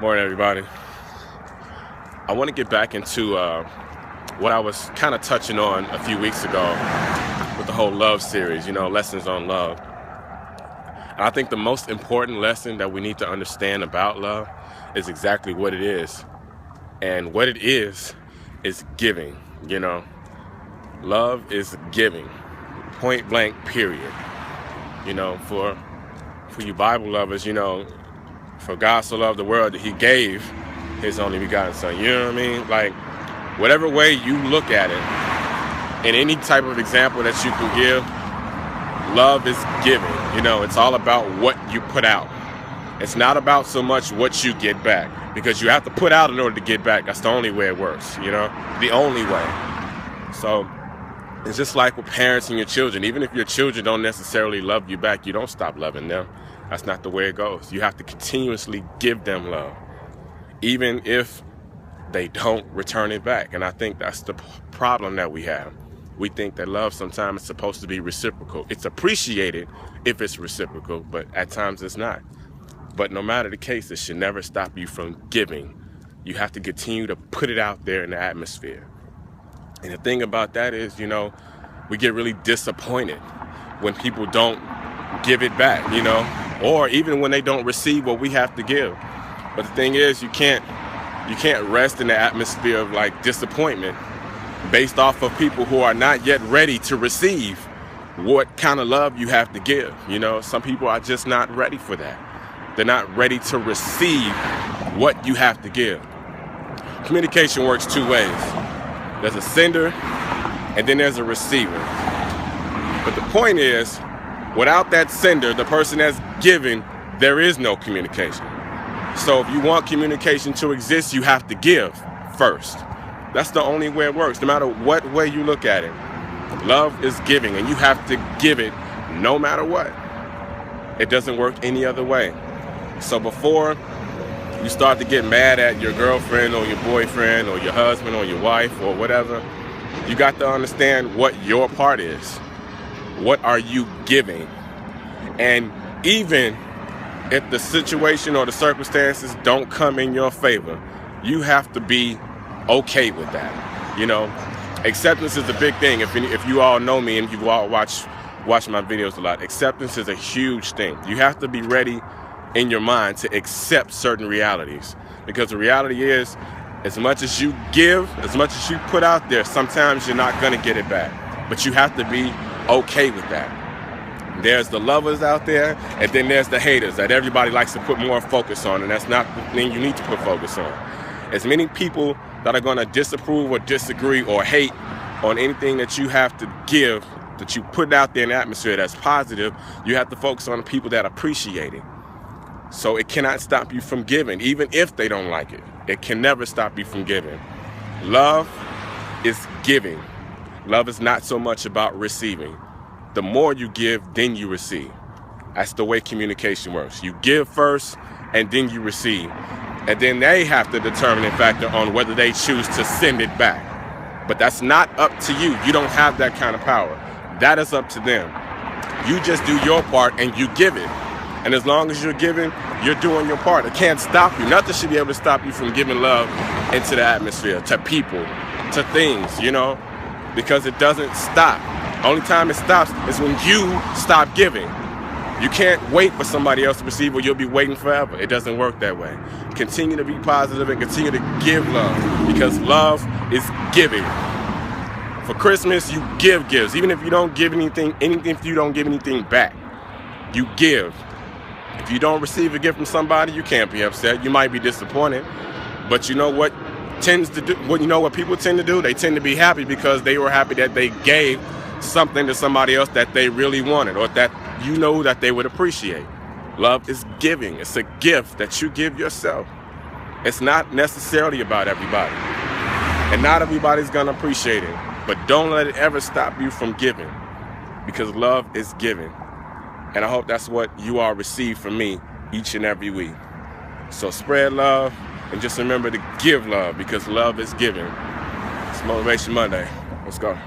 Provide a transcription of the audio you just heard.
Morning, everybody. I want to get back into what I was kind of touching on a few weeks ago with the whole love series, lessons on love. And I think the most important lesson that we need to understand about love is exactly what it is. And what it is giving, Love is giving, point blank, period. For you Bible lovers, for God so loved the world that he gave his only begotten son. You know what I mean? Like, whatever way you look at it, in any type of example that you can give, love is giving. It's all about what you put out. It's not about so much what you get back, because you have to put out in order to get back. That's the only way it works, the only way. So it's just like with parents and your children. Even if your children don't necessarily love you back, you don't stop loving them. That's not the way it goes. You have to continuously give them love, even if they don't return it back. And I think that's the problem that we have. We think that love sometimes is supposed to be reciprocal. It's appreciated if it's reciprocal, but at times it's not. But no matter the case, it should never stop you from giving. You have to continue to put it out there in the atmosphere. And the thing about that is, we get really disappointed when people don't give it back, or even when they don't receive what we have to give. But the thing is, you can't rest in the atmosphere of like disappointment based off of people who are not yet ready to receive what kind of love you have to give. Some people are just not ready for that. They're not ready to receive what you have to give. Communication works two ways. There's a sender and then there's a receiver. But the point is, without that sender, the person that's giving, there is no communication. So if you want communication to exist, you have to give first. That's the only way it works, no matter what way you look at it. Love is giving, and you have to give it no matter what. It doesn't work any other way. So before you start to get mad at your girlfriend or your boyfriend or your husband or your wife or whatever, you got to understand what your part is. What are you giving? And even if the situation or the circumstances don't come in your favor, you have to be okay with that. Acceptance is a big thing. If you all know me and you all watch my videos a lot, acceptance is a huge thing. You have to be ready in your mind to accept certain realities, because the reality is, as much as you give, as much as you put out there, sometimes you're not going to get it back. But you have to be okay with that. There's the lovers out there, and then there's the haters that everybody likes to put more focus on, and that's not the thing you need to put focus on. As many people that are going to disapprove or disagree or hate on anything that you have to give, that you put out there in the atmosphere that's positive, you have to focus on the people that appreciate it. So it cannot stop you from giving, even if they don't like it. It can never stop you from giving. Love is giving. Love is not so much about receiving. The more you give, then you receive. That's the way communication works. You give first, and then you receive. And then they have the determining factor on whether they choose to send it back. But that's not up to you. You don't have that kind of power. That is up to them. You just do your part and you give it. And as long as you're giving, you're doing your part. It can't stop you. Nothing should be able to stop you from giving love into the atmosphere, to people, to things, because it doesn't stop. Only time it stops is when you stop giving. You can't wait for somebody else to receive, or you'll be waiting forever. It doesn't work that way. Continue to be positive and continue to give love, because love is giving. For Christmas, you give gifts. Even if you don't give anything if you don't give anything back, you give. If you don't receive a gift from somebody, you can't be upset. You might be disappointed, but you know what people tend to do? They tend to be happy because they were happy that they gave something to somebody else that they really wanted, or that that they would appreciate. Love is giving. It's a gift that you give yourself. It's not necessarily about everybody, and not everybody's gonna appreciate it, but don't let it ever stop you from giving, because love is giving. And I hope that's what you all receive from me each and every week. So spread love, and just remember to give love, because love is giving. It's Motivation Monday. Let's go.